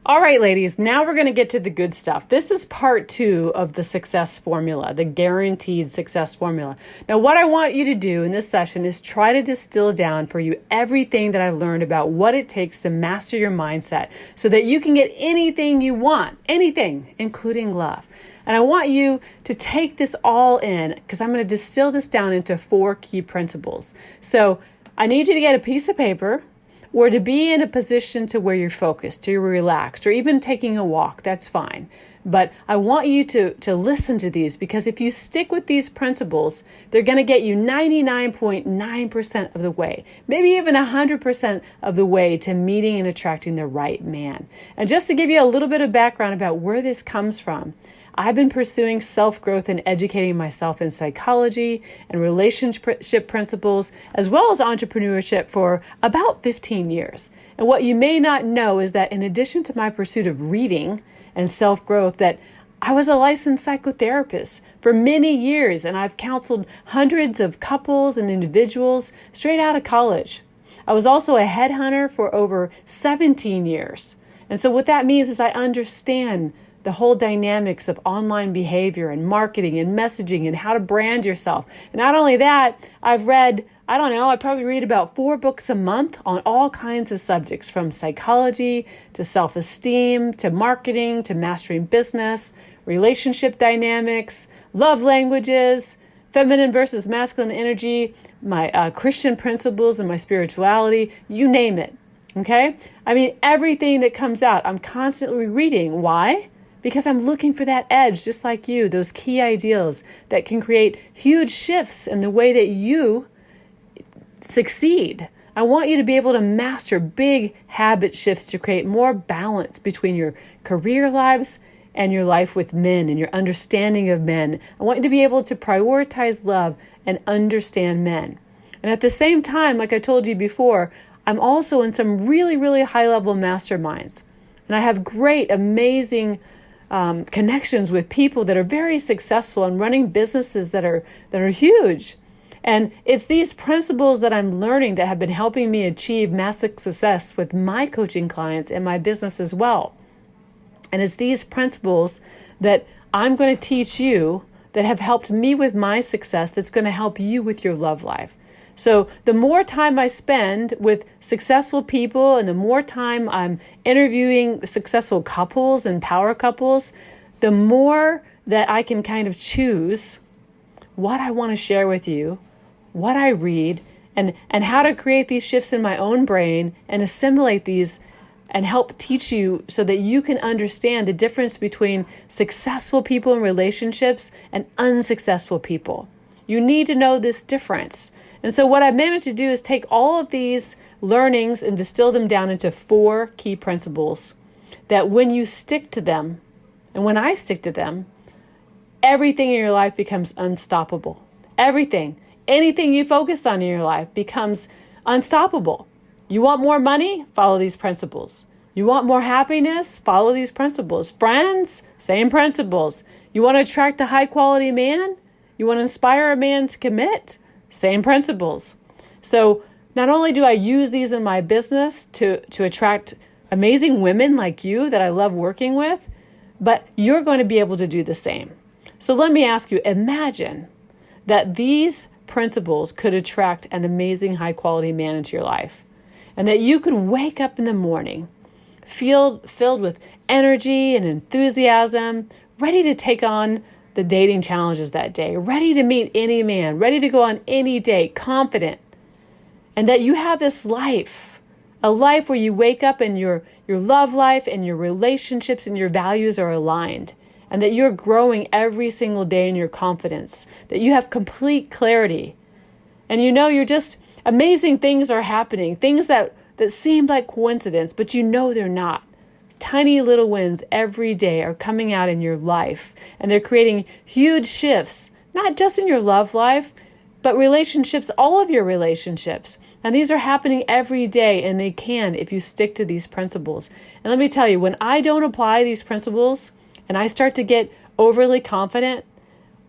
All right, ladies, now we're going to get to the good stuff. This is part 2 of the success formula, the guaranteed success formula. Now, what I want you to do in this session is try to distill down for you everything that I've learned about what it takes to master your mindset so that you can get anything you want, anything, including love. And I want you to take this all in because I'm going to distill this down into 4 key principles. So I need you to get a piece of paper, or to be in a position to where you're focused, to you're relaxed, or even taking a walk, that's fine. But I want you to listen to these because if you stick with these principles, they're going to get you 99.9% of the way, maybe even 100% of the way to meeting and attracting the right man. And just to give you a little bit of background about where this comes from, I've been pursuing self-growth and educating myself in psychology and relationship principles, as well as entrepreneurship for about 15 years. And what you may not know is that in addition to my pursuit of reading and self-growth, that I was a licensed psychotherapist for many years, and I've counseled hundreds of couples and individuals straight out of college. I was also a headhunter for over 17 years. And so what that means is I understand the whole dynamics of online behavior and marketing and messaging and how to brand yourself. And not only that, I've read, I probably read about 4 books a month on all kinds of subjects, from psychology to self-esteem to marketing to mastering business, relationship dynamics, love languages, feminine versus masculine energy, my Christian principles and my spirituality, you name it. Okay? I mean, everything that comes out, I'm constantly reading. Why? Because I'm looking for that edge, just like you, those key ideals that can create huge shifts in the way that you succeed. I want you to be able to master big habit shifts to create more balance between your career lives and your life with men and your understanding of men. I want you to be able to prioritize love and understand men. And at the same time, like I told you before, I'm also in some really, really high-level masterminds. And I have great, amazing connections with people that are very successful and running businesses that are huge. And it's these principles that I'm learning that have been helping me achieve massive success with my coaching clients and my business as well. And it's these principles that I'm going to teach you that have helped me with my success that's going to help you with your love life. So the more time I spend with successful people and the more time I'm interviewing successful couples and power couples, the more that I can kind of choose what I want to share with you, what I read, and how to create these shifts in my own brain and assimilate these and help teach you so that you can understand the difference between successful people in relationships and unsuccessful people. You need to know this difference. And so what I've managed to do is take all of these learnings and distill them down into 4 key principles that when you stick to them, and when I stick to them, everything in your life becomes unstoppable. Everything, anything you focus on in your life becomes unstoppable. You want more money? Follow these principles. You want more happiness? Follow these principles. Friends? Same principles. You want to attract a high quality man? You want to inspire a man to commit? Same principles. So not only do I use these in my business to attract amazing women like you that I love working with, but you're going to be able to do the same. So let me ask you, imagine that these principles could attract an amazing high quality man into your life, and that you could wake up in the morning filled with energy and enthusiasm, ready to take on the dating challenges that day, ready to meet any man, ready to go on any date, confident. And that you have this life, a life where you wake up and your love life and your relationships and your values are aligned. And that you're growing every single day in your confidence, that you have complete clarity. And you're just, amazing things are happening, things that seem like coincidence, but they're not. Tiny little wins every day are coming out in your life, and they're creating huge shifts, not just in your love life, but relationships, all of your relationships. And these are happening every day, and they can if you stick to these principles. And let me tell you, when I don't apply these principles and I start to get overly confident,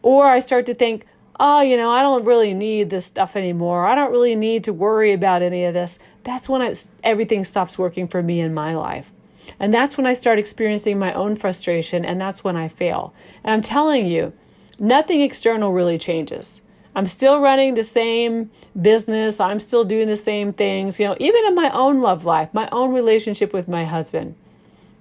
or I start to think, I don't really need this stuff anymore. I don't really need to worry about any of this. That's when everything stops working for me in my life. And that's when I start experiencing my own frustration, and that's when I fail. And I'm telling you, nothing external really changes. I'm still running the same business. I'm still doing the same things, even in my own love life, my own relationship with my husband.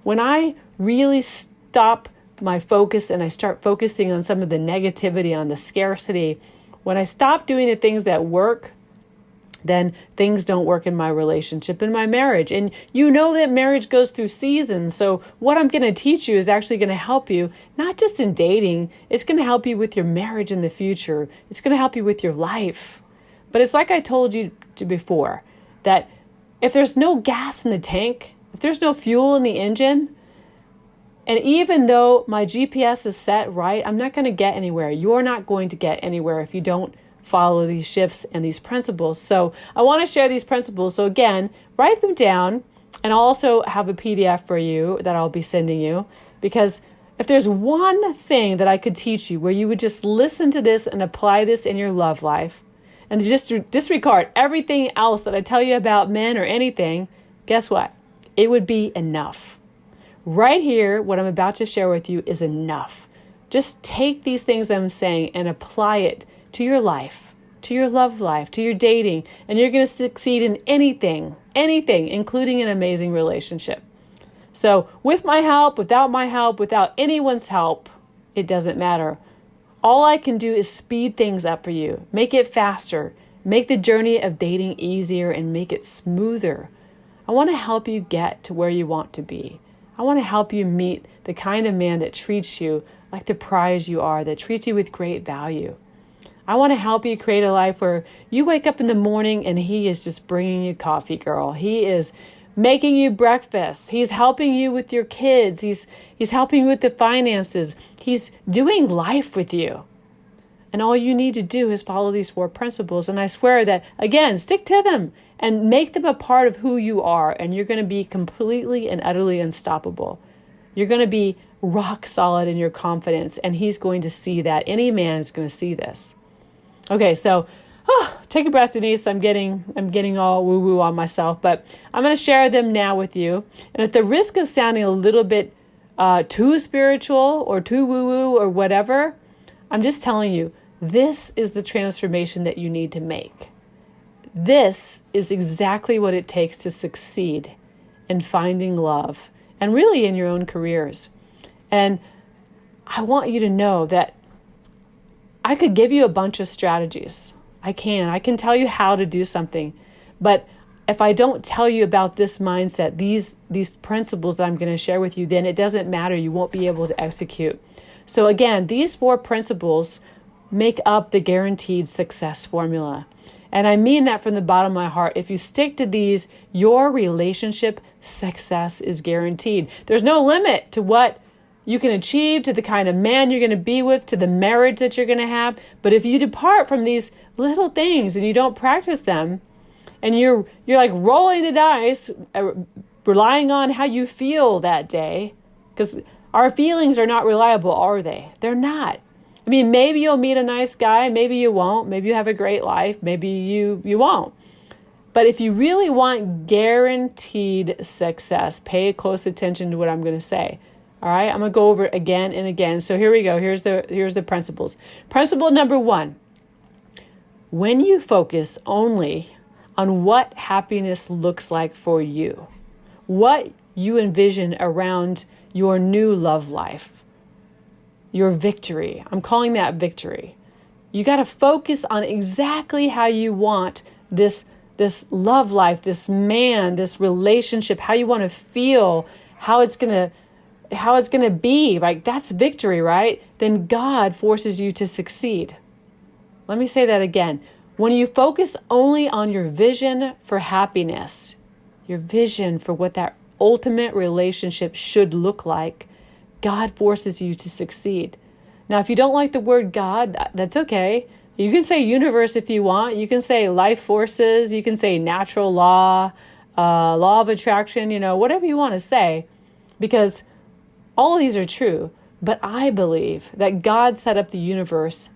When I really stop my focus and I start focusing on some of the negativity, on the scarcity, when I stop doing the things that work, then things don't work in my relationship, in my marriage. And you know that marriage goes through seasons. So what I'm going to teach you is actually going to help you, not just in dating, it's going to help you with your marriage in the future. It's going to help you with your life. But it's like I told you before, that if there's no gas in the tank, if there's no fuel in the engine, and even though my GPS is set right, I'm not going to get anywhere. You're not going to get anywhere if you don't follow these shifts and these principles. So I want to share these principles. So again, write them down, and I'll also have a PDF for you that I'll be sending you, because if there's one thing that I could teach you where you would just listen to this and apply this in your love life and just disregard everything else that I tell you about men or anything, guess what? It would be enough. Right here, what I'm about to share with you is enough. Just take these things I'm saying and apply it to your life, to your love life, to your dating, and you're going to succeed in anything, including an amazing relationship. So with my help, without anyone's help, it doesn't matter. All I can do is speed things up for you, make it faster, make the journey of dating easier, and make it smoother. I want to help you get to where you want to be. I want to help you meet the kind of man that treats you like the prize you are, that treats you with great value. I want to help you create a life where you wake up in the morning and he is just bringing you coffee, girl. He is making you breakfast. He's helping you with your kids. He's helping you with the finances. He's doing life with you. And all you need to do is follow these 4 principles. And I swear that, again, stick to them and make them a part of who you are. And you're going to be completely and utterly unstoppable. You're going to be rock solid in your confidence. And he's going to see that. Any man is going to see this. Okay, so take a breath, Denise. I'm getting all woo-woo on myself, but I'm going to share them now with you. And at the risk of sounding a little bit too spiritual or too woo-woo or whatever, I'm just telling you, this is the transformation that you need to make. This is exactly what it takes to succeed in finding love and really in your own careers. And I want you to know that I could give you a bunch of strategies. I can tell you how to do something. But if I don't tell you about this mindset, these principles that I'm going to share with you, then it doesn't matter. You won't be able to execute. So again, these 4 principles make up the guaranteed success formula. And I mean that from the bottom of my heart. If you stick to these, your relationship success is guaranteed. There's no limit to what you can achieve, to the kind of man you're going to be with, to the marriage that you're going to have. But if you depart from these little things and you don't practice them, and you're like rolling the dice, relying on how you feel that day, because our feelings are not reliable, are they? They're not. I mean, maybe you'll meet a nice guy, maybe you won't, maybe you have a great life, maybe you won't. But if you really want guaranteed success, pay close attention to what I'm going to say. All right, I'm going to go over it again and again. So here we go. Here's the principles. Principle number 1. When you focus only on what happiness looks like for you, what you envision around your new love life, your victory. I'm calling that victory. You got to focus on exactly how you want this love life, this man, this relationship, how you want to feel, how it's going to be. Like, that's victory, right? Then God forces you to succeed. Let me say that again. When you focus only on your vision for happiness, your vision for what that ultimate relationship should look like, God forces you to succeed. Now, if you don't like the word God, that's okay. You can say universe if you want. You can say life forces. You can say natural law, law of attraction, whatever you want to say, because all of these are true. But I believe that God set up the universe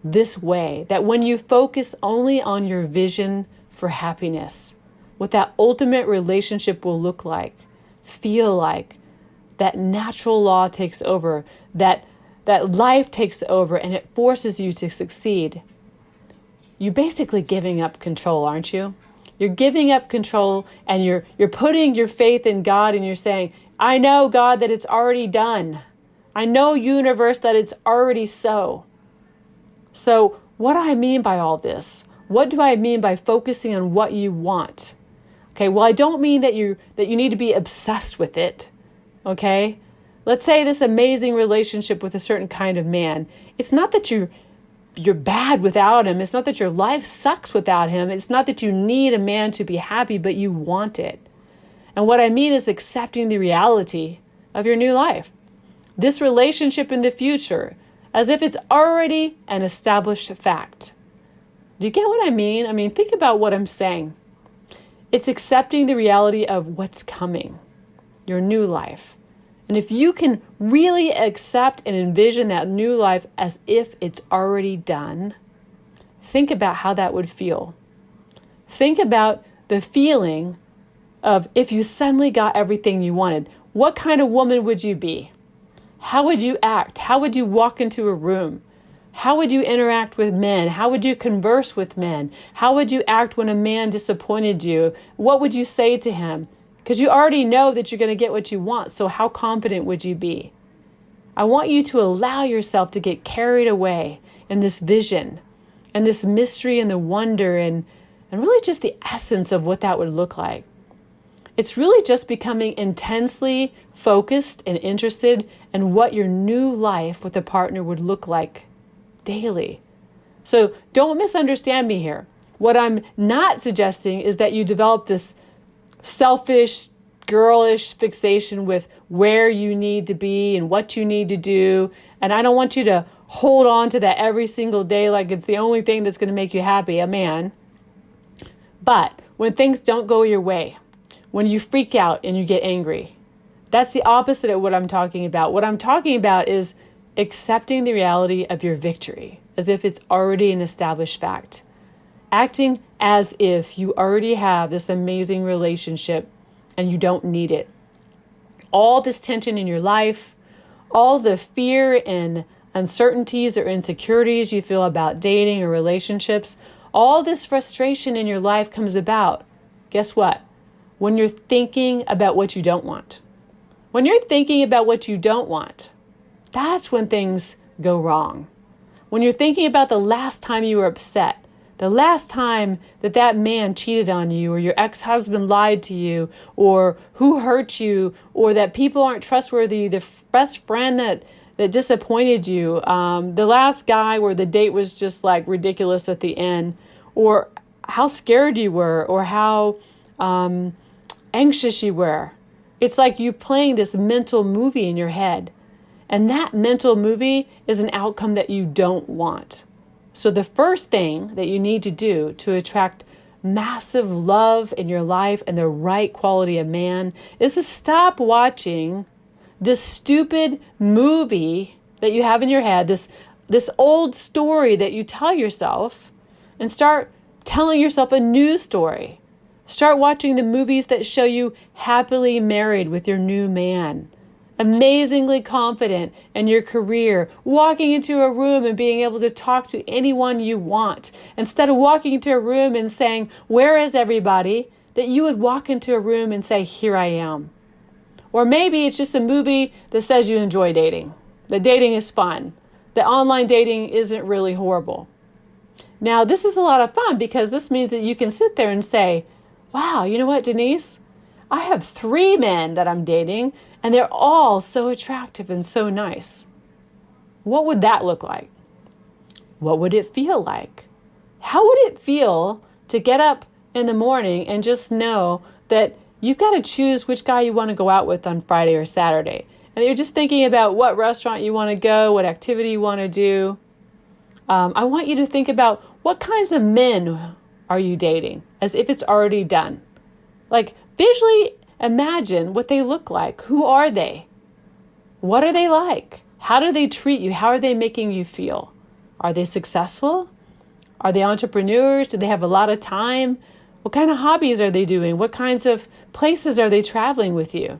this way, that when you focus only on your vision for happiness, what that ultimate relationship will look like, feel like that natural law takes over, that life takes over, and it forces you to succeed, you're basically giving up control, aren't you? You're giving up control, and you're putting your faith in God, and you're saying, I know, God, that it's already done. I know, universe, that it's already so. So what do I mean by all this? What do I mean by focusing on what you want? Okay, well, I don't mean that you need to be obsessed with it. Okay? Let's say this amazing relationship with a certain kind of man. It's not that you're bad without him. It's not that your life sucks without him. It's not that you need a man to be happy, but you want it. And what I mean is accepting the reality of your new life. This relationship in the future, as if it's already an established fact. Do you get what I mean? I mean, think about what I'm saying. It's accepting the reality of what's coming, your new life. And if you can really accept and envision that new life as if it's already done, think about how that would feel. Think about the feeling of if you suddenly got everything you wanted. What kind of woman would you be? How would you act? How would you walk into a room? How would you interact with men? How would you converse with men? How would you act when a man disappointed you? What would you say to him? Because you already know that you're going to get what you want. So how confident would you be? I want you to allow yourself to get carried away in this vision and this mystery and the wonder and really just the essence of what that would look like. It's really just becoming intensely focused and interested in what your new life with a partner would look like daily. So don't misunderstand me here. What I'm not suggesting is that you develop this selfish, girlish fixation with where you need to be and what you need to do. And I don't want you to hold on to that every single day like it's the only thing that's going to make you happy, a man. But when things don't go your way, when you freak out and you get angry, that's the opposite of what I'm talking about. What I'm talking about is accepting the reality of your victory as if it's already an established fact. Acting as if you already have this amazing relationship and you don't need it. All this tension in your life, all the fear and uncertainties or insecurities you feel about dating or relationships, all this frustration in your life comes about. Guess what? When you're thinking about what you don't want. When you're thinking about what you don't want, that's when things go wrong. When you're thinking about the last time you were upset, the last time that man cheated on you, or your ex-husband lied to you, or who hurt you, or that people aren't trustworthy, the best friend that disappointed you, the last guy where the date was just like ridiculous at the end, or how scared you were, or how anxious you were. It's like you playing this mental movie in your head. And that mental movie is an outcome that you don't want. So the first thing that you need to do to attract massive love in your life and the right quality of man is to stop watching this stupid movie that you have in your head, this old story that you tell yourself, and start telling yourself a new story. Start watching the movies that show you happily married with your new man, amazingly confident in your career, walking into a room and being able to talk to anyone you want. Instead of walking into a room and saying, "Where is everybody?" that you would walk into a room and say, "Here I am." Or maybe it's just a movie that says you enjoy dating, that dating is fun, that online dating isn't really horrible. Now, this is a lot of fun because this means that you can sit there and say, "Wow, you know what, Denise? I have 3 men that I'm dating, and they're all so attractive and so nice." What would that look like? What would it feel like? How would it feel to get up in the morning and just know that you've got to choose which guy you want to go out with on Friday or Saturday? And you're just thinking about what restaurant you want to go, what activity you want to do. I want you to think about what kinds of men are you dating, as if it's already done. Like, visually imagine what they look like. Who are they? What are they like? How do they treat you? How are they making you feel? Are they successful? Are they entrepreneurs? Do they have a lot of time? What kind of hobbies are they doing? What kinds of places are they traveling with you?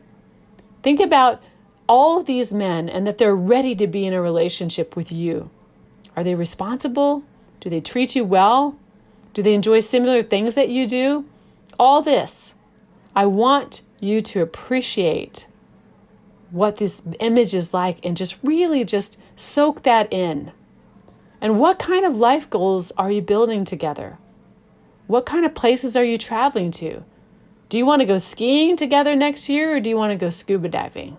Think about all of these men and that they're ready to be in a relationship with you. Are they responsible? Do they treat you well? Do they enjoy similar things that you do? All this. I want you to appreciate what this image is like and just really just soak that in. And what kind of life goals are you building together? What kind of places are you traveling to? Do you want to go skiing together next year, or do you want to go scuba diving?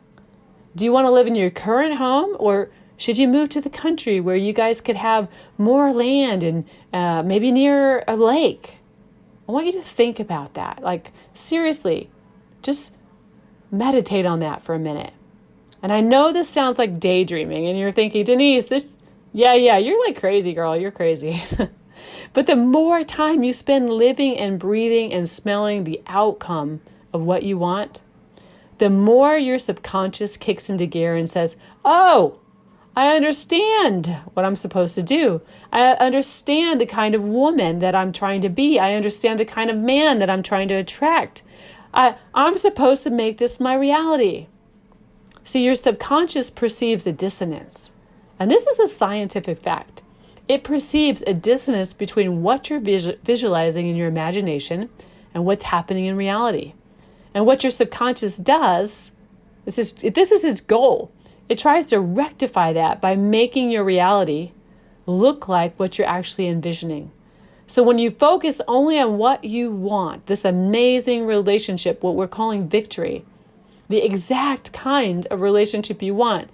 Do you want to live in your current home, or should you move to the country where you guys could have more land and maybe near a lake? I want you to think about that. Like, seriously, just meditate on that for a minute. And I know this sounds like daydreaming, and you're thinking, Denise, yeah, you're like crazy, girl. You're crazy. But the more time you spend living and breathing and smelling the outcome of what you want, the more your subconscious kicks into gear and says, oh, I understand what I'm supposed to do. I understand the kind of woman that I'm trying to be. I understand the kind of man that I'm trying to attract. I'm supposed to make this my reality. See, your subconscious perceives a dissonance. And this is a scientific fact. It perceives a dissonance between what you're visualizing in your imagination and what's happening in reality. And what your subconscious does, this is its goal. It tries to rectify that by making your reality look like what you're actually envisioning. So when you focus only on what you want, this amazing relationship, what we're calling victory, the exact kind of relationship you want,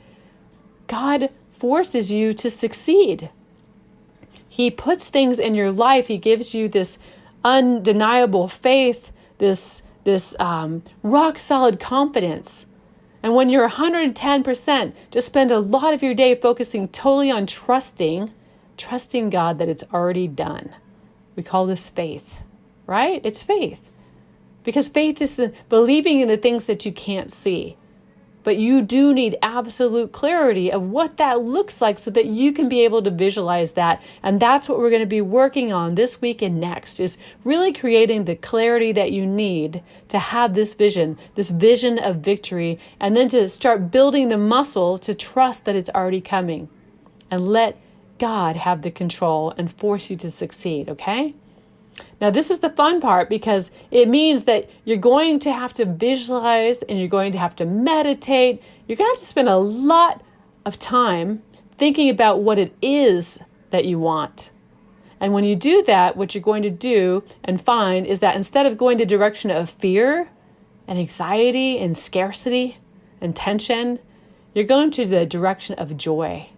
God forces you to succeed. He puts things in your life. He gives you this undeniable faith, this rock solid confidence. And when you're 110%, just spend a lot of your day focusing totally on trusting God that it's already done. We call this faith, right? It's faith. Because faith is believing in the things that you can't see. But you do need absolute clarity of what that looks like so that you can be able to visualize that. And that's what we're going to be working on this week and next, is really creating the clarity that you need to have this vision of victory, and then to start building the muscle to trust that it's already coming. And let God have the control and force you to succeed, okay? Now, this is the fun part, because it means that you're going to have to visualize and you're going to have to meditate. You're going to have to spend a lot of time thinking about what it is that you want. And when you do that, what you're going to do and find is that instead of going the direction of fear and anxiety and scarcity and tension, you're going to the direction of joy.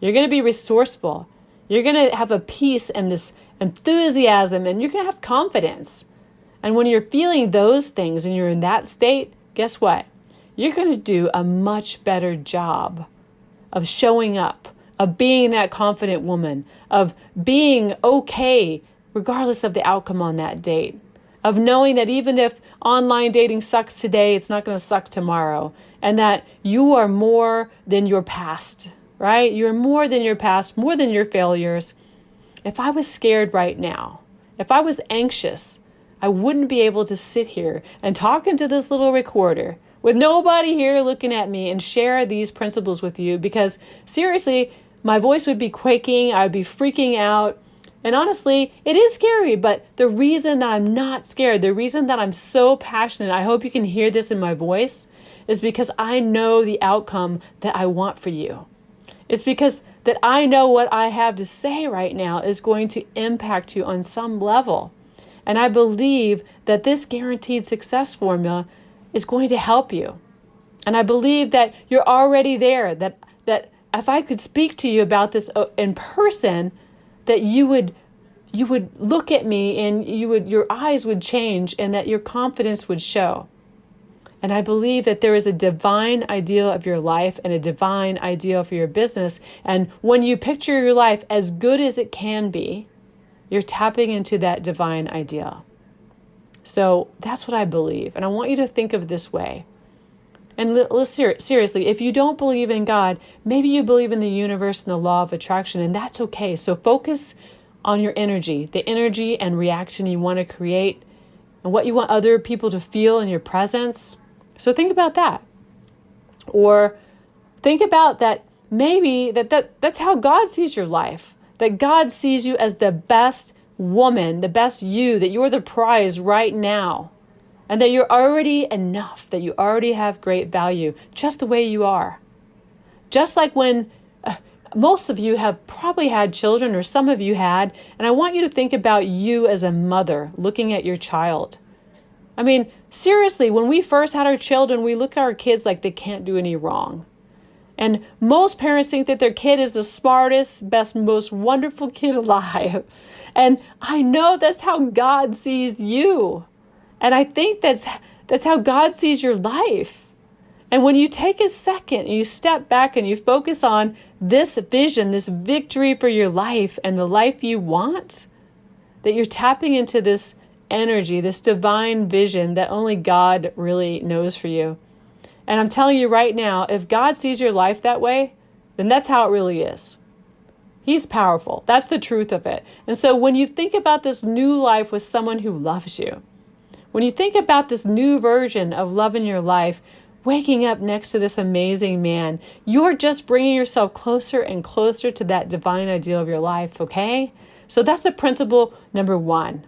You're going to be resourceful. You're going to have a peace and this enthusiasm, and you're going to have confidence. And when you're feeling those things and you're in that state, guess what? You're going to do a much better job of showing up, of being that confident woman, of being okay regardless of the outcome on that date, of knowing that even if online dating sucks today, it's not going to suck tomorrow, and that you are more than your past, right? You're more than your past, more than your failures. If I was scared right now, if I was anxious, I wouldn't be able to sit here and talk into this little recorder with nobody here looking at me and share these principles with you, because seriously, my voice would be quaking, I would be freaking out. And honestly, it is scary, but the reason that I'm not scared, the reason that I'm so passionate, I hope you can hear this in my voice, is because I know the outcome that I want for you. It's because that I know what I have to say right now is going to impact you on some level. And I believe that this guaranteed success formula is going to help you. And I believe that you're already there, that if I could speak to you about this in person, that you would look at me and your eyes would change, and that your confidence would show. And I believe that there is a divine ideal of your life and a divine ideal for your business. And when you picture your life as good as it can be, you're tapping into that divine ideal. So that's what I believe. And I want you to think of it this way. And seriously, if you don't believe in God, maybe you believe in the universe and the law of attraction, and that's okay. So focus on your energy, the energy and reaction you want to create, and what you want other people to feel in your presence. So think about that. Or think about that maybe that's how God sees your life. That God sees you as the best woman, the best you, that you're the prize right now. And that you're already enough, that you already have great value, just the way you are. Just like when most of you have probably had children, or some of you had, and I want you to think about you as a mother looking at your child. I mean, seriously, when we first had our children, we look at our kids like they can't do any wrong. And most parents think that their kid is the smartest, best, most wonderful kid alive. And I know that's how God sees you. And I think that's how God sees your life. And when you take a second and you step back and you focus on this vision, this victory for your life and the life you want, that you're tapping into this energy, this divine vision that only God really knows for you. And I'm telling you right now, if God sees your life that way, then that's how it really is. He's powerful. That's the truth of it. And so when you think about this new life with someone who loves you, when you think about this new version of love in your life, waking up next to this amazing man, you're just bringing yourself closer and closer to that divine ideal of your life, okay? So that's the principle number 1.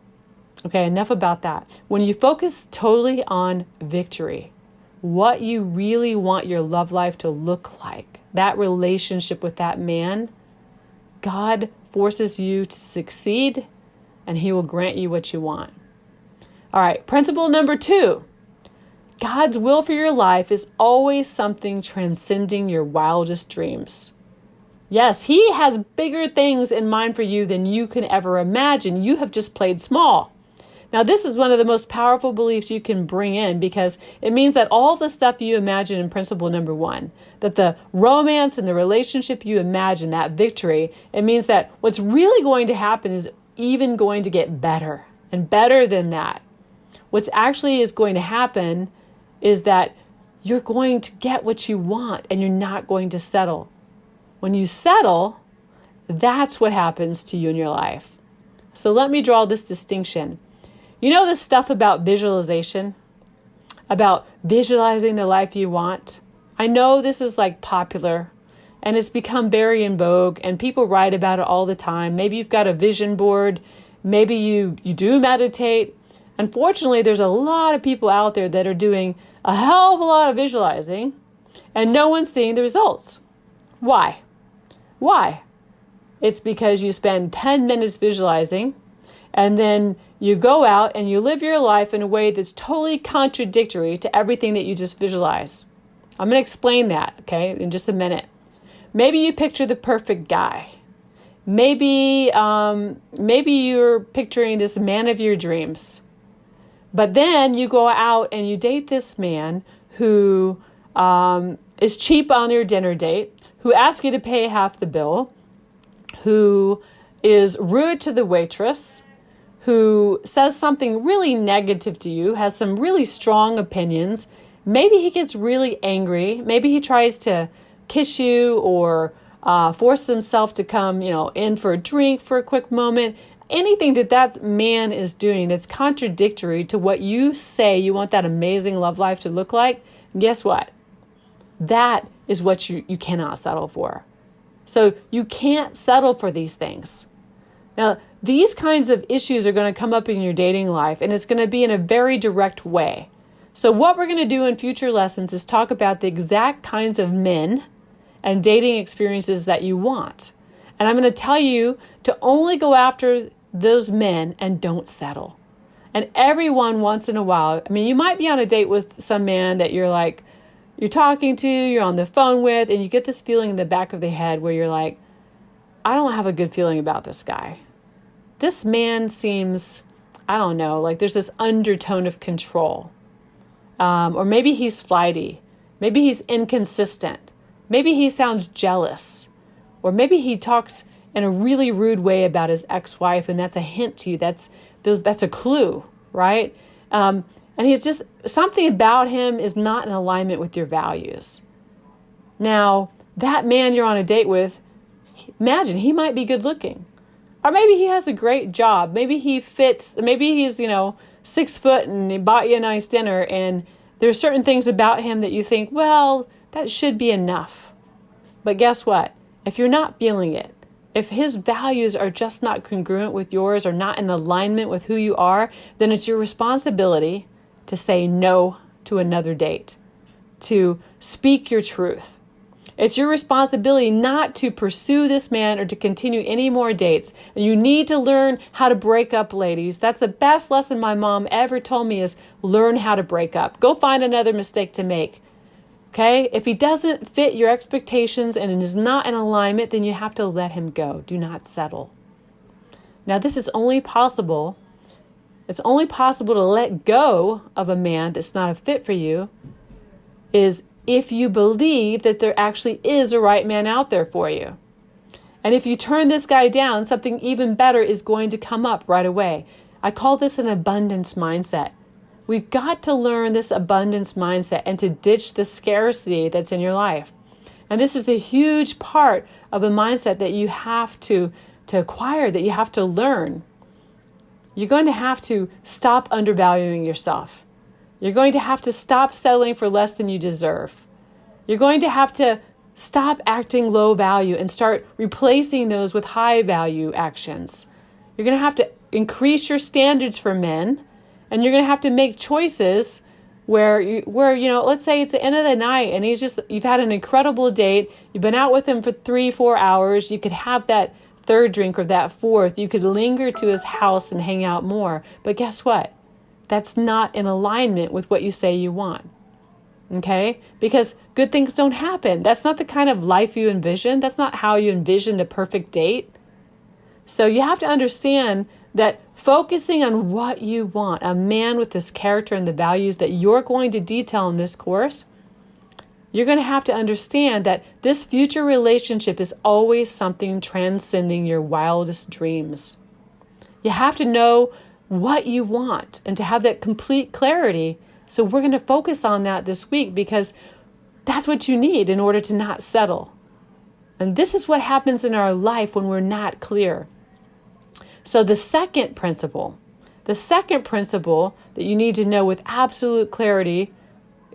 Okay, enough about that. When you focus totally on victory, what you really want your love life to look like, that relationship with that man, God forces you to succeed and he will grant you what you want. All right, principle number 2. God's will for your life is always something transcending your wildest dreams. Yes, he has bigger things in mind for you than you can ever imagine. You have just played small. Now, this is one of the most powerful beliefs you can bring in, because it means that all the stuff you imagine in principle number 1, that the romance and the relationship you imagine, that victory, it means that what's really going to happen is even going to get better and better than that. What's actually is going to happen is that you're going to get what you want and you're not going to settle. When you settle, that's what happens to you in your life. So let me draw this distinction. You know this stuff about visualization? About visualizing the life you want? I know this is like popular and it's become very in vogue and people write about it all the time. Maybe you've got a vision board. Maybe you do meditate. Unfortunately, there's a lot of people out there that are doing a hell of a lot of visualizing and no one's seeing the results. Why? Why? It's because you spend 10 minutes visualizing and then you go out and you live your life in a way that's totally contradictory to everything that you just visualize. I'm going to explain that, okay, in just a minute. Maybe you picture the perfect guy. Maybe you're picturing this man of your dreams. But then you go out and you date this man who is cheap on your dinner date, who asks you to pay half the bill, who is rude to the waitress, who says something really negative to you, has some really strong opinions. Maybe he gets really angry. Maybe he tries to kiss you or force himself to come, in for a drink for a quick moment. Anything that man is doing that's contradictory to what you say you want that amazing love life to look like, guess what? That is what you cannot settle for. So you can't settle for these things. Now, these kinds of issues are going to come up in your dating life, and it's going to be in a very direct way. So what we're going to do in future lessons is talk about the exact kinds of men and dating experiences that you want. And I'm going to tell you to only go after those men and don't settle. And everyone once in a while, you might be on a date with some man that you're talking to, you're on the phone with, and you get this feeling in the back of the head where you're like, I don't have a good feeling about this guy. This man seems, I don't know, like there's this undertone of control. Or maybe he's flighty. Maybe he's inconsistent. Maybe he sounds jealous. Or maybe he talks in a really rude way about his ex-wife, and that's a hint to you. That's a clue, right? And he's just, something about him is not in alignment with your values. Now, that man you're on a date with, imagine he might be good looking. Or maybe he has a great job. Maybe he fits, maybe he's, 6 foot and he bought you a nice dinner, and There are certain things about him that you think, well, that should be enough. But guess what? If you're not feeling it, if his values are just not congruent with yours or not in alignment with who you are, then it's your responsibility to say no to another date, to speak your truth. It's your responsibility not to pursue this man or to continue any more dates. And you need to learn how to break up, ladies. That's the best lesson my mom ever told me, is learn how to break up. Go find another mistake to make. Okay? If he doesn't fit your expectations and is not in alignment, then you have to let him go. Do not settle. Now, this is only possible. It's only possible to let go of a man that's not a fit for you is if you believe that there actually is a right man out there for you. And if you turn this guy down, something even better is going to come up right away. I call this an abundance mindset. We've got to learn this abundance mindset and to ditch the scarcity that's in your life. And this is a huge part of a mindset that you have to acquire, that you have to learn. You're going to have to stop undervaluing yourself. You're going to have to stop settling for less than you deserve. You're going to have to stop acting low value and start replacing those with high value actions. You're going to have to increase your standards for men, and you're going to have to make choices where let's say it's the end of the night and you've had an incredible date. You've been out with him for 3-4 hours. You could have that third drink or that fourth. You could linger to his house and hang out more. But guess what? That's not in alignment with what you say you want. Okay? Because good things don't happen. That's not the kind of life you envision. That's not how you envisioned a perfect date. So you have to understand that focusing on what you want, a man with this character and the values that you're going to detail in this course, you're going to have to understand that this future relationship is always something transcending your wildest dreams. You have to know what you want and to have that complete clarity. So we're going to focus on that this week because that's what you need in order to not settle. And this is what happens in our life when we're not clear. So the second principle that you need to know with absolute clarity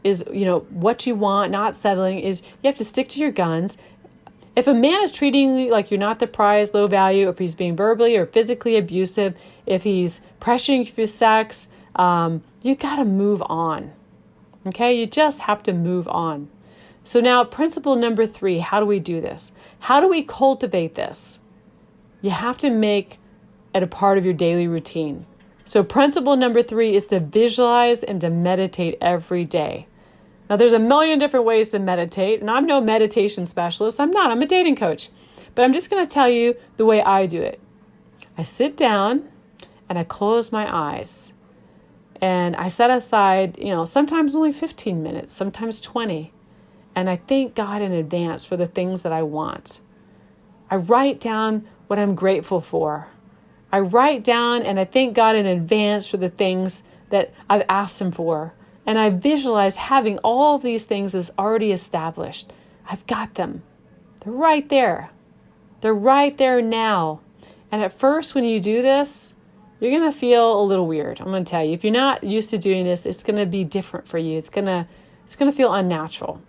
is, what you want, not settling, is you have to stick to your guns. If a man is treating you like you're not the prize, low value, if he's being verbally or physically abusive, if he's pressuring you for sex, you got to move on. Okay? You just have to move on. So now principle number 3, how do we do this? How do we cultivate this? You have to make it a part of your daily routine. So principle number 3 is to visualize and to meditate every day. Now, there's a million different ways to meditate, and I'm no meditation specialist. I'm a dating coach. But I'm just going to tell you the way I do it. I sit down and I close my eyes. And I set aside, sometimes only 15 minutes, sometimes 20. And I thank God in advance for the things that I want. I write down what I'm grateful for. I write down and I thank God in advance for the things that I've asked Him for. And I visualize having all of these things as already established. I've got them. They're right there. They're right there now. And at first, when you do this, you're going to feel a little weird. I'm going to tell you, if you're not used to doing this, it's going to be different for you. It's going to feel unnatural.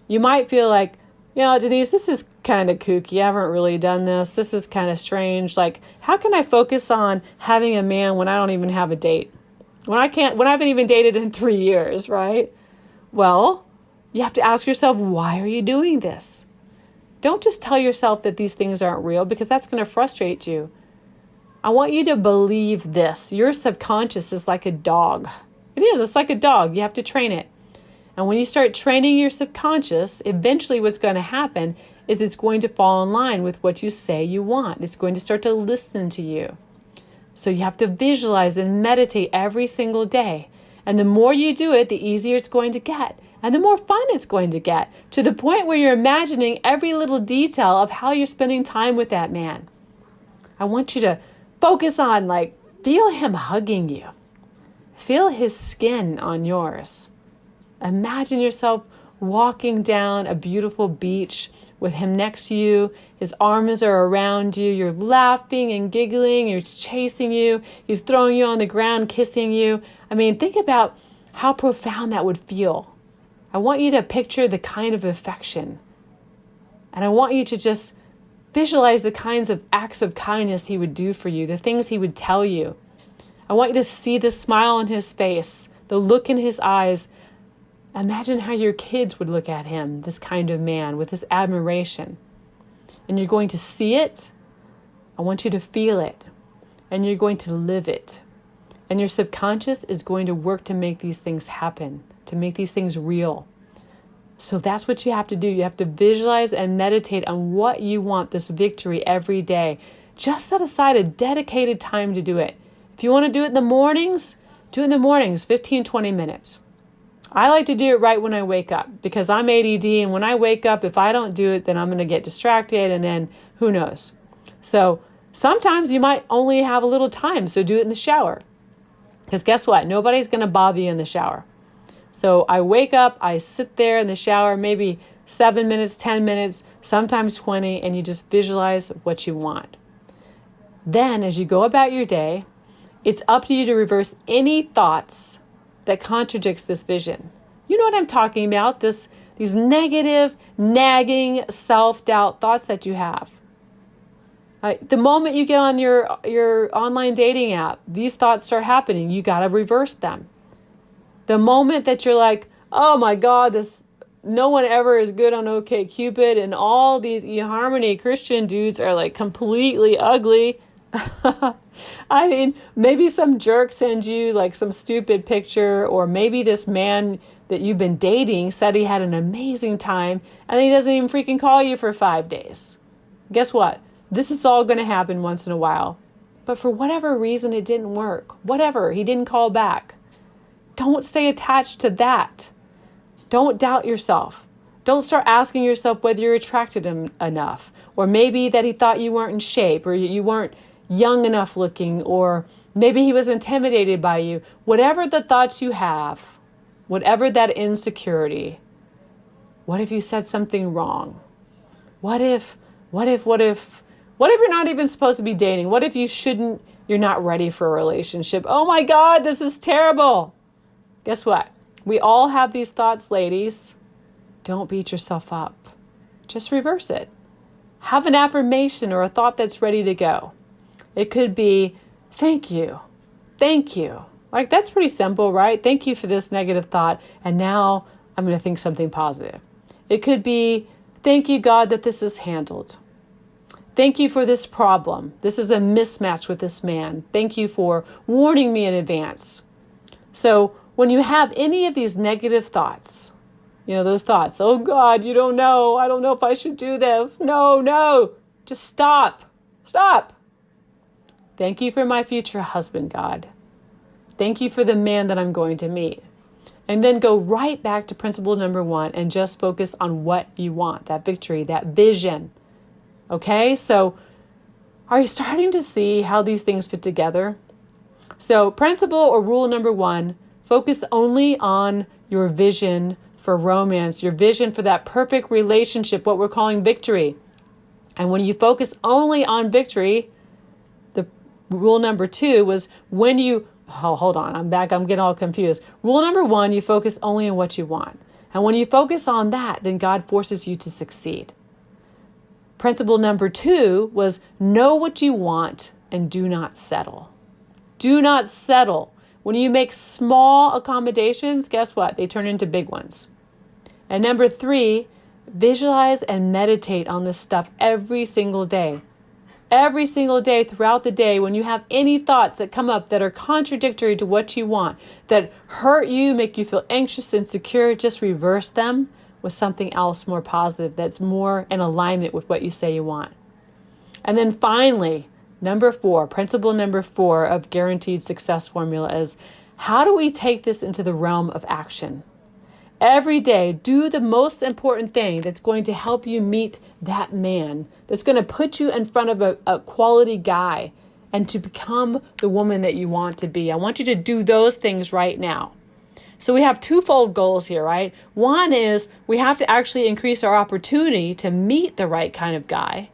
You might feel like, Denise, this is kind of kooky. I haven't really done this. This is kind of strange. Like, how can I focus on having a man when I don't even have a date? When I haven't even dated in 3 years, right? Well, you have to ask yourself, why are you doing this? Don't just tell yourself that these things aren't real, because that's going to frustrate you. I want you to believe this. Your subconscious is like a dog. It is. It's like a dog. You have to train it. And when you start training your subconscious, eventually what's going to happen is it's going to fall in line with what you say you want. It's going to start to listen to you. So you have to visualize and meditate every single day. And the more you do it, the easier it's going to get. And the more fun it's going to get, to the point where you're imagining every little detail of how you're spending time with that man. I want you to focus on, feel him hugging you. Feel his skin on yours. Imagine yourself walking down a beautiful beach with him next to you. His arms are around you. You're laughing and giggling. He's chasing you. He's throwing you on the ground, kissing you. I mean, think about how profound that would feel. I want you to picture the kind of affection. And I want you to just visualize the kinds of acts of kindness he would do for you, the things he would tell you. I want you to see the smile on his face, the look in his eyes. Imagine how your kids would look at him, this kind of man, with this admiration. And you're going to see it. I want you to feel it. And you're going to live it. And your subconscious is going to work to make these things happen, to make these things real. So that's what you have to do. You have to visualize and meditate on what you want, this victory every day. Just set aside a dedicated time to do it. If you want to do it in the mornings, do it in the mornings, 15, 20 minutes. I like to do it right when I wake up because I'm ADD, and when I wake up, if I don't do it, then I'm going to get distracted, and then who knows. So sometimes you might only have a little time, so do it in the shower. Because guess what? Nobody's going to bother you in the shower. So I wake up, I sit there in the shower, maybe 7 minutes, 10 minutes, sometimes 20, and you just visualize what you want. Then as you go about your day, it's up to you to reverse any thoughts that contradicts this vision. You know what I'm talking about, these negative, nagging, self-doubt thoughts that you have. The moment you get on your online dating app, these thoughts start happening. You got to reverse them. The moment that you're like, oh my God, no one ever is good on OkCupid, and all these eHarmony Christian dudes are like completely ugly. I mean, maybe some jerk sends you like some stupid picture, or maybe this man that you've been dating said he had an amazing time, and he doesn't even freaking call you for 5 days. Guess what? This is all going to happen once in a while. But for whatever reason, it didn't work. Whatever, he didn't call back. Don't stay attached to that. Don't doubt yourself. Don't start asking yourself whether you're attracted to him enough, or maybe that he thought you weren't in shape, or you weren't young enough looking, or maybe he was intimidated by you. Whatever the thoughts you have, whatever that insecurity, what if you said something wrong? What if you're not even supposed to be dating? What if you're not ready for a relationship? Oh my God, this is terrible. Guess what? We all have these thoughts, ladies. Don't beat yourself up. Just reverse it. Have an affirmation or a thought that's ready to go. It could be, thank you. Thank you. Like, that's pretty simple, right? Thank you for this negative thought, and now I'm going to think something positive. It could be, thank you, God, that this is handled. Thank you for this problem. This is a mismatch with this man. Thank you for warning me in advance. So when you have any of these negative thoughts, those thoughts, oh God, you don't know. I don't know if I should do this. No. Just stop. Stop. Thank you for my future husband, God. Thank you for the man that I'm going to meet. And then go right back to principle number 1 and just focus on what you want, that victory, that vision. Okay, so are you starting to see how these things fit together? So principle or rule number 1, focus only on your vision for romance, your vision for that perfect relationship, what we're calling victory. And when you focus only on victory, the rule number 2 was hold on, I'm back, I'm getting all confused. Rule number 1, you focus only on what you want. And when you focus on that, then God forces you to succeed. Principle number 2 was know what you want and do not settle. Do not settle. When you make small accommodations, guess what? They turn into big ones. And number 3, visualize and meditate on this stuff every single day. Every single day throughout the day, when you have any thoughts that come up that are contradictory to what you want, that hurt you, make you feel anxious, insecure, just reverse them with something else more positive that's more in alignment with what you say you want. And then finally, number 4, principle number 4 of guaranteed success formula is, how do we take this into the realm of action? Every day, do the most important thing that's going to help you meet that man, that's going to put you in front of a quality guy and to become the woman that you want to be. I want you to do those things right now. So we have twofold goals here, right? One is we have to actually increase our opportunity to meet the right kind of guy.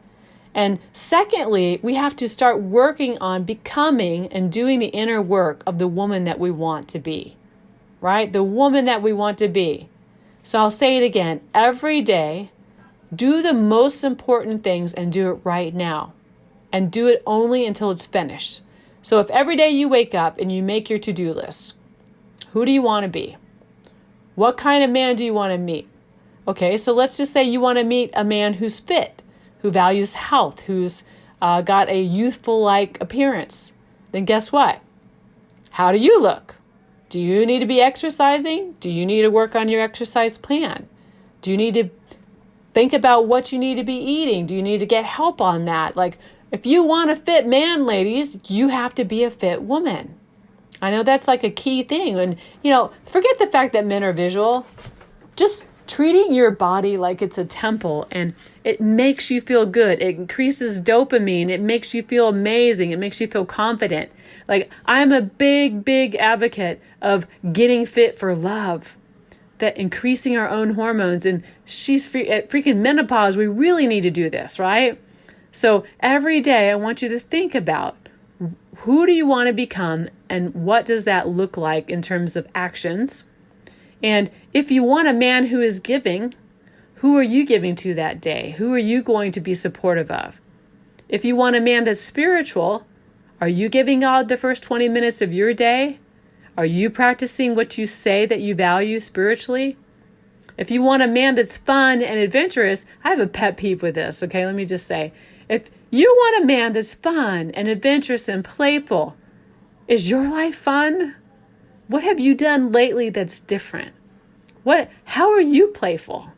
And secondly, we have to start working on becoming and doing the inner work of the woman that we want to be. right? The woman that we want to be. So I'll say it again. Every day, do the most important things and do it right now. And do it only until it's finished. So if every day you wake up and you make your to-do list, who do you want to be? What kind of man do you want to meet? Okay, so let's just say you want to meet a man who's fit, who values health, who's got a youthful-like appearance. Then guess what? How do you look? Do you need to be exercising? Do you need to work on your exercise plan? Do you need to think about what you need to be eating? Do you need to get help on that? Like, if you want a fit man, ladies, you have to be a fit woman. I know that's like a key thing. And, forget the fact that men are visual. Just treating your body like it's a temple and it makes you feel good. It increases dopamine. It makes you feel amazing. It makes you feel confident. Like, I'm a big, big advocate of getting fit for love, that increasing our own hormones. And at freaking menopause, we really need to do this, right? So every day I want you to think about, who do you want to become and what does that look like in terms of actions? And if you want a man who is giving, who are you giving to that day? Who are you going to be supportive of? If you want a man that's spiritual, are you giving God the first 20 minutes of your day? Are you practicing what you say that you value spiritually? If you want a man that's fun and adventurous, I have a pet peeve with this, okay? Let me just say, if you want a man that's fun and adventurous and playful, is your life fun? What have you done lately that's different? How are you playful?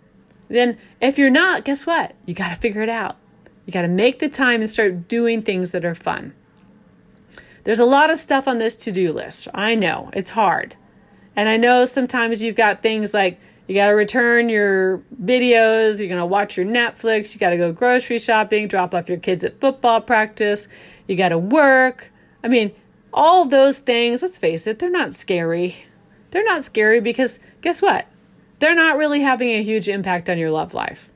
Then if you're not, guess what? You got to figure it out. You got to make the time and start doing things that are fun. There's a lot of stuff on this to-do list. I know it's hard. And I know sometimes you've got things like you got to return your videos, you're going to watch your Netflix, you got to go grocery shopping, drop off your kids at football practice, you got to work. I mean, all of those things, let's face it, they're not scary. They're not scary because guess what? They're not really having a huge impact on your love life.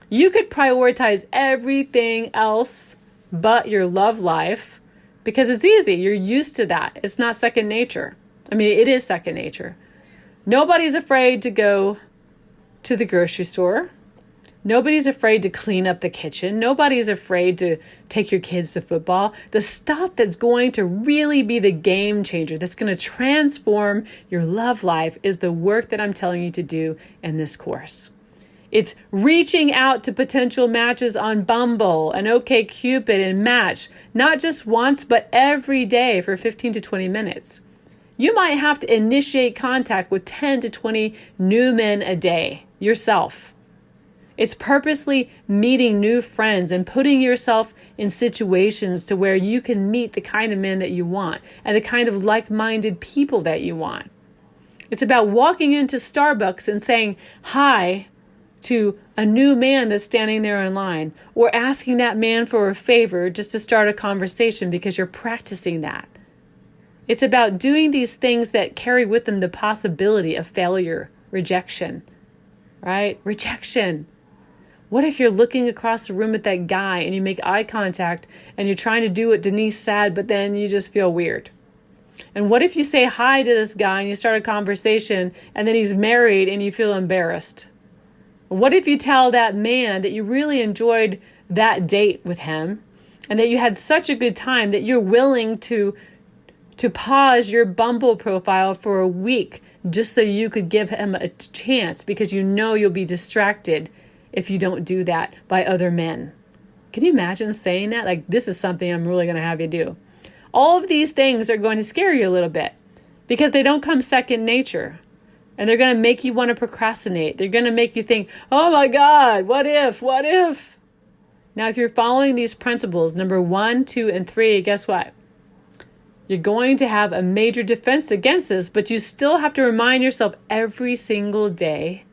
You could prioritize everything else but your love life because it's easy. You're used to that. It's not second nature. I mean, it is second nature. Nobody's afraid to go to the grocery store. Nobody's afraid to clean up the kitchen. Nobody's afraid to take your kids to football. The stuff that's going to really be the game changer, that's going to transform your love life, is the work that I'm telling you to do in this course. It's reaching out to potential matches on Bumble and OkCupid and Match, not just once, but every day for 15 to 20 minutes. You might have to initiate contact with 10 to 20 new men a day yourself. It's purposely meeting new friends and putting yourself in situations to where you can meet the kind of men that you want and the kind of like-minded people that you want. It's about walking into Starbucks and saying hi to a new man that's standing there in line, or asking that man for a favor just to start a conversation because you're practicing that. It's about doing these things that carry with them the possibility of failure, rejection, right? Rejection. What if you're looking across the room at that guy and you make eye contact and you're trying to do what Denise said, but then you just feel weird? And what if you say hi to this guy and you start a conversation and then he's married and you feel embarrassed? What if you tell that man that you really enjoyed that date with him and that you had such a good time that you're willing to pause your Bumble profile for a week just so you could give him a chance because you know you'll be distracted if you don't do that by other men? Can you imagine saying that? Like, this is something I'm really going to have you do. All of these things are going to scare you a little bit because they don't come second nature. And they're going to make you want to procrastinate. They're going to make you think, oh my God, what if? Now, if you're following these principles, number 1, 2, and 3, guess what? You're going to have a major defense against this, but you still have to remind yourself every single day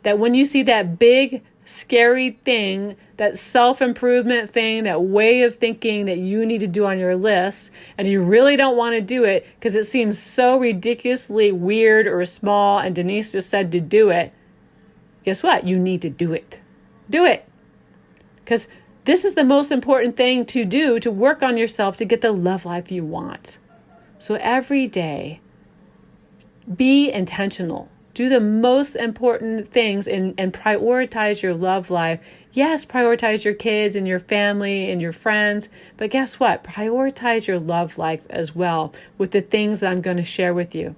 that when you see that big, scary thing, that self-improvement thing, that way of thinking that you need to do on your list, and you really don't want to do it because it seems so ridiculously weird or small, and Denise just said to do it, guess what? You need to do it. Do it. Because this is the most important thing to do to work on yourself to get the love life you want. So every day, Be intentional. Do the most important things and prioritize your love life. Yes, prioritize your kids and your family and your friends. But guess what? Prioritize your love life as well with the things that I'm going to share with you.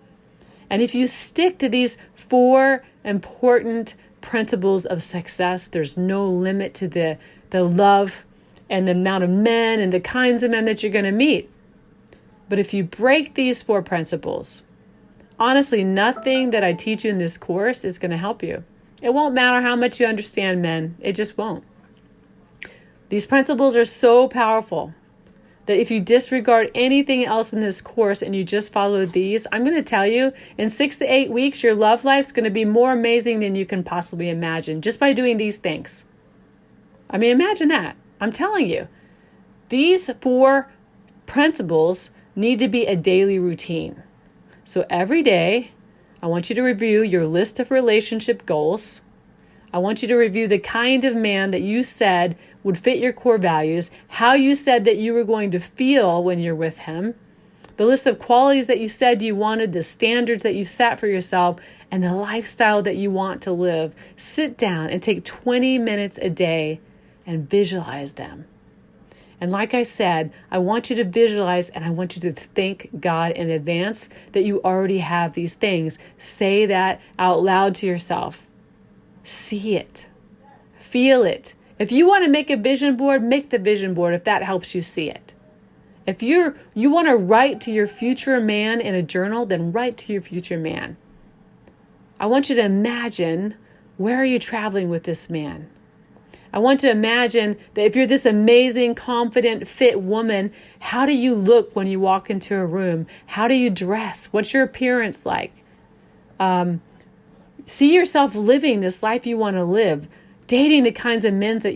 And if you stick to these 4 important principles of success, there's no limit to the love and the amount of men and the kinds of men that you're going to meet. But if you break these 4 principles, honestly, nothing that I teach you in this course is going to help you. It won't matter how much you understand men. It just won't. These principles are so powerful that if you disregard anything else in this course and you just follow these, I'm going to tell you, in 6 to 8 weeks, your love life's going to be more amazing than you can possibly imagine just by doing these things. I mean, imagine that. I'm telling you, these 4 principles need to be a daily routine. So every day, I want you to review your list of relationship goals. I want you to review the kind of man that you said would fit your core values, how you said that you were going to feel when you're with him, the list of qualities that you said you wanted, the standards that you've set for yourself, and the lifestyle that you want to live. Sit down and take 20 minutes a day and visualize them. And like I said, I want you to visualize and I want you to thank God in advance that you already have these things. Say that out loud to yourself. See it. Feel it. If you want to make a vision board, make the vision board if that helps you see it. If you want to write to your future man in a journal, then write to your future man. I want you to imagine, where are you traveling with this man? I want to imagine that if you're this amazing, confident, fit woman, how do you look when you walk into a room? How do you dress? What's your appearance like? See yourself living this life you want to live, dating the kinds of men that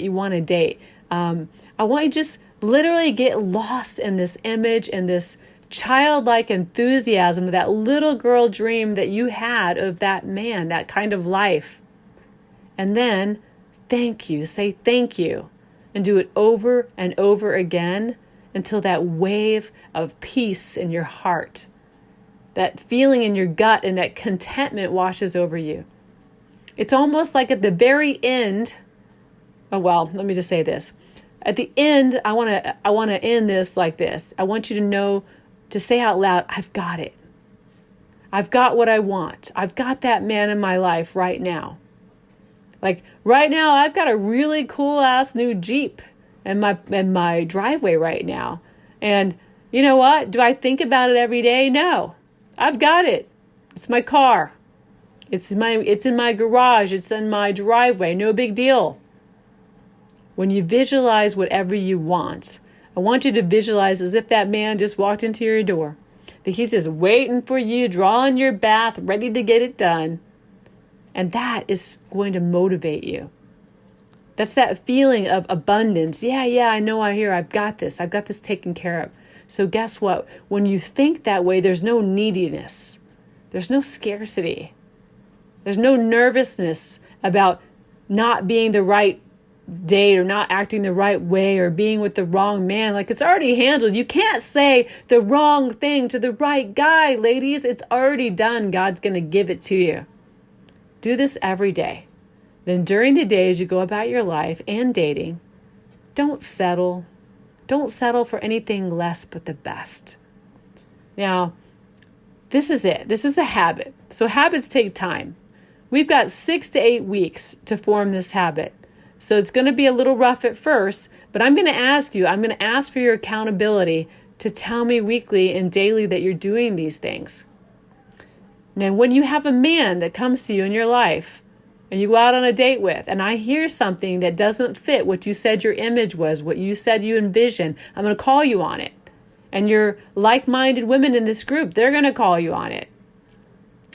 you want to date. I want you to just literally get lost in this image and this childlike enthusiasm, that little girl dream that you had of that man, that kind of life. And then thank you. Say thank you. And do it over and over again until that wave of peace in your heart, that feeling in your gut and that contentment washes over you. It's almost like at the very end, let me just say this. At the end, I want to end this like this. I want you to know, to say out loud, I've got it. I've got what I want. I've got that man in my life right now. Like right now, I've got a really cool ass new Jeep in my driveway right now. And you know what? Do I think about it every day? No. I've got it. It's my car. It's in my garage. It's in my driveway. No big deal. When you visualize whatever you want, I want you to visualize as if that man just walked into your door. That he's just waiting for you, drawing your bath, ready to get it done. And that is going to motivate you. That's that feeling of abundance. Yeah, I know I've got this. I've got this taken care of. So guess what? When you think that way, there's no neediness. There's no scarcity. There's no nervousness about not being the right date or not acting the right way or being with the wrong man. Like, it's already handled. You can't say the wrong thing to the right guy, ladies. It's already done. God's going to give it to you. Do this every day. Then during the day as you go about your life and dating, don't settle. Don't settle for anything less but the best. Now, this is it. This is a habit. So habits take time. We've got 6 to 8 weeks to form this habit. So it's going to be a little rough at first, but I'm going to ask for your accountability to tell me weekly and daily that you're doing these things. Now, when you have a man that comes to you in your life and you go out on a date with, and I hear something that doesn't fit what you said your image was, what you said you envisioned, I'm going to call you on it. And your like-minded women in this group, they're going to call you on it.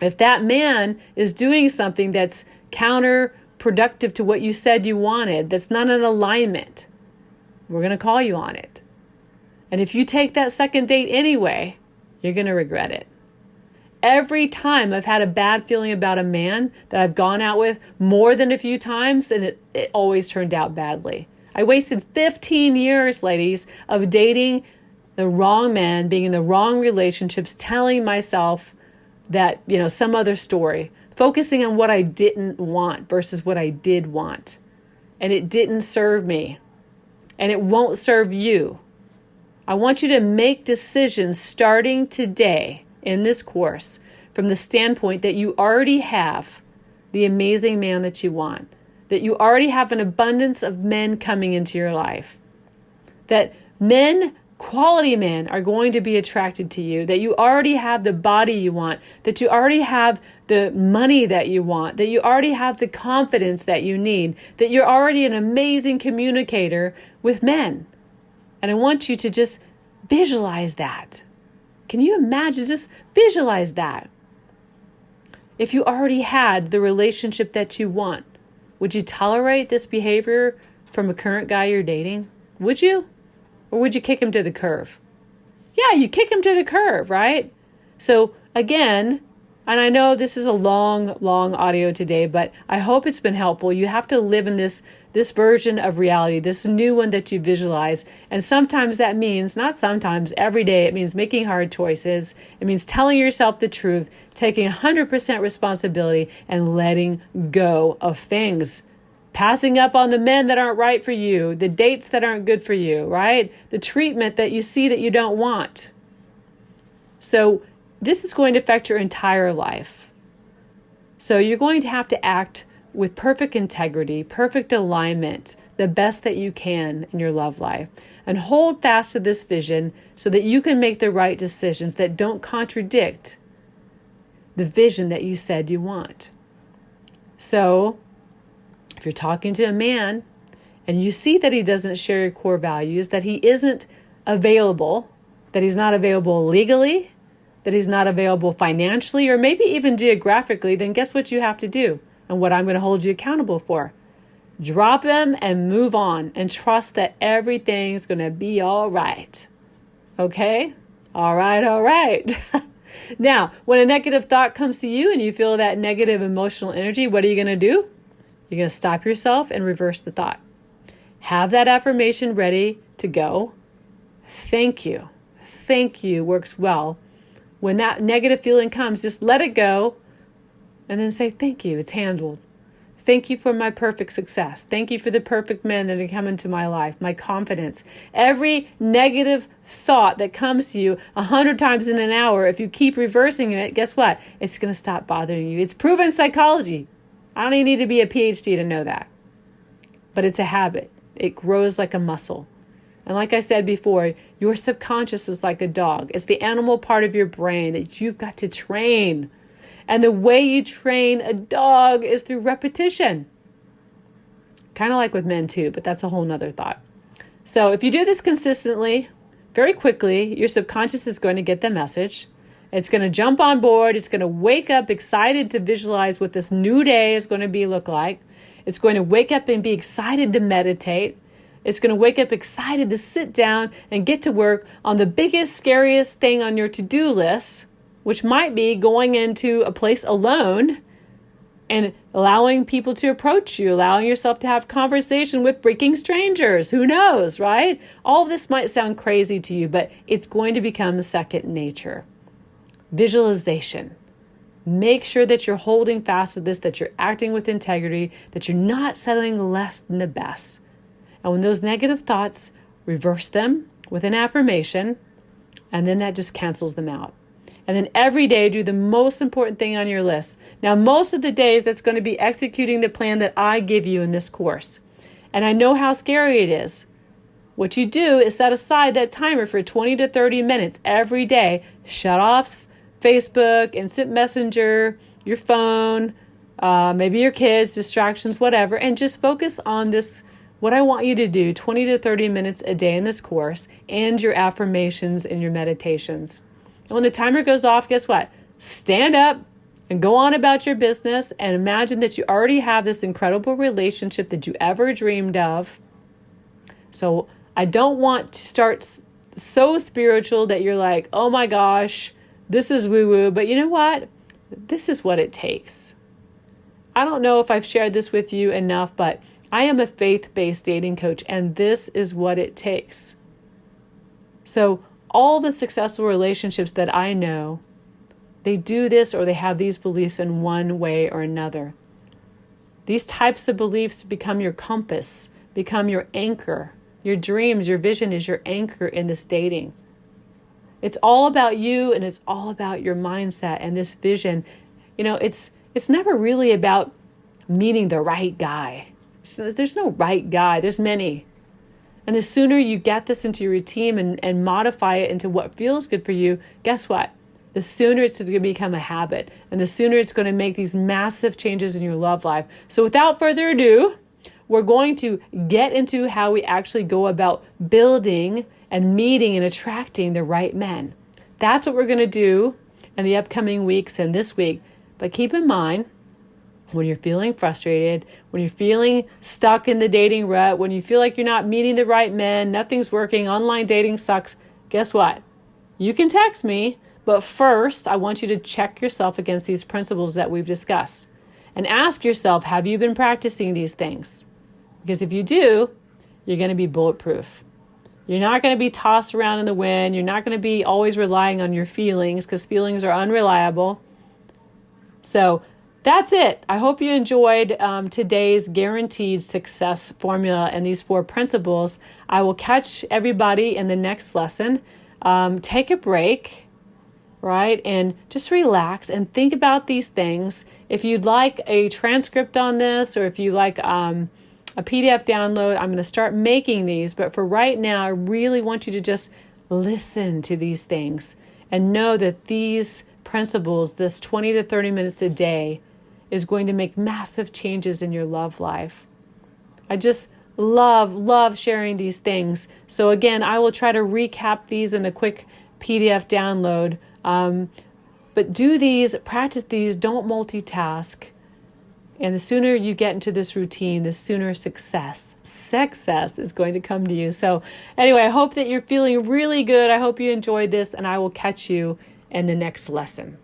If that man is doing something that's counterproductive to what you said you wanted, that's not in alignment, we're going to call you on it. And if you take that second date anyway, you're going to regret it. Every time I've had a bad feeling about a man that I've gone out with more than a few times, and it always turned out badly. I wasted 15 years, ladies, of dating the wrong men, being in the wrong relationships, telling myself that, some other story, focusing on what I didn't want versus what I did want. And it didn't serve me, and it won't serve you. I want you to make decisions starting today in this course from the standpoint that you already have the amazing man that you want, that you already have an abundance of men coming into your life, that men, quality men, are going to be attracted to you, that you already have the body you want, that you already have the money that you want, that you already have the confidence that you need, that you're already an amazing communicator with men. And I want you to just visualize that. Can you imagine? Just visualize that. If you already had the relationship that you want, would you tolerate this behavior from a current guy you're dating? Would you? Or would you kick him to the curb? Yeah, you kick him to the curb, right? So again, and I know this is a long audio today, but I hope it's been helpful. You have to live in this version of reality, this new one that you visualize. And sometimes that means, not sometimes, every day, it means making hard choices. It means telling yourself the truth, taking 100% responsibility, and letting go of things. Passing up on the men that aren't right for you, the dates that aren't good for you, right? The treatment that you see that you don't want. So this is going to affect your entire life. So you're going to have to act with perfect integrity, perfect alignment, the best that you can in your love life. And hold fast to this vision so that you can make the right decisions that don't contradict the vision that you said you want. So if you're talking to a man and you see that he doesn't share your core values, that he isn't available, that he's not available legally, that he's not available financially, or maybe even geographically, then guess what you have to do and what I'm going to hold you accountable for? Drop him and move on and trust that everything's going to be all right. Okay? All right. Now, when a negative thought comes to you and you feel that negative emotional energy, what are you going to do? You're going to stop yourself and reverse the thought. Have that affirmation ready to go. Thank you. Thank you works well. When that negative feeling comes, just let it go and then say, thank you, it's handled. Thank you for my perfect success. Thank you for the perfect men that have come into my life, my confidence. Every negative thought that comes to you 100 times in an hour, if you keep reversing it, guess what? It's going to stop bothering you. It's proven psychology. I don't even need to be a PhD to know that. But it's a habit. It grows like a muscle. And like I said before, your subconscious is like a dog. It's the animal part of your brain that you've got to train. And the way you train a dog is through repetition. Kind of like with men too, but that's a whole nother thought. So if you do this consistently, very quickly, your subconscious is going to get the message. It's going to jump on board. It's going to wake up excited to visualize what this new day is going to look like. It's going to wake up and be excited to meditate. It's going to wake up excited to sit down and get to work on the biggest, scariest thing on your to-do list, which might be going into a place alone and allowing people to approach you, allowing yourself to have conversation with freaking strangers. Who knows, right? All of this might sound crazy to you, but it's going to become second nature. Visualization. Make sure that you're holding fast to this, that you're acting with integrity, that you're not settling less than the best. And when those negative thoughts, reverse them with an affirmation, and then that just cancels them out. And then every day, do the most important thing on your list. Now, most of the days, that's going to be executing the plan that I give you in this course. And I know how scary it is. What you do is set aside that timer for 20 to 30 minutes every day. Shut off Facebook, instant messenger, your phone, maybe your kids, distractions, whatever, and just focus on this, what I want you to do 20 to 30 minutes a day in this course, and your affirmations and your meditations. And when the timer goes off, guess what? Stand up and go on about your business and imagine that you already have this incredible relationship that you ever dreamed of. So I don't want to start so spiritual that you're like, oh my gosh, this is woo-woo, but you know what? This is what it takes. I don't know if I've shared this with you enough, but I am a faith-based dating coach, and this is what it takes. So all the successful relationships that I know they do this or they have these beliefs in one way or another. These types of beliefs become your compass, become your anchor. Your dreams, your vision is your anchor in this dating. It's all about you, and it's all about your mindset and this vision. It's never really about meeting the right guy. There's no right guy. There's many. And the sooner you get this into your routine and modify it into what feels good for you, guess what? The sooner it's going to become a habit, and the sooner it's going to make these massive changes in your love life. So without further ado, we're going to get into how we actually go about building and meeting and attracting the right men. That's what we're going to do in the upcoming weeks and this week. But keep in mind, when you're feeling frustrated, when you're feeling stuck in the dating rut, when you feel like you're not meeting the right men, nothing's working, online dating sucks, guess what? You can text me, but first I want you to check yourself against these principles that we've discussed and ask yourself, have you been practicing these things? Because if you do, you're going to be bulletproof. You're not going to be tossed around in the wind. You're not going to be always relying on your feelings, because feelings are unreliable. So that's it. I hope you enjoyed today's guaranteed success formula and these 4 principles. I will catch everybody in the next lesson. Take a break, right? And just relax and think about these things. If you'd like a transcript on this, or if you like a PDF download, I'm going to start making these. But for right now, I really want you to just listen to these things and know that these principles, this 20 to 30 minutes a day, is going to make massive changes in your love life. I just love sharing these things. So again, I will try to recap these in a quick PDF download. But do these, practice these, don't multitask. And the sooner you get into this routine, the sooner success is going to come to you. So anyway, I hope that you're feeling really good. I hope you enjoyed this, and I will catch you in the next lesson.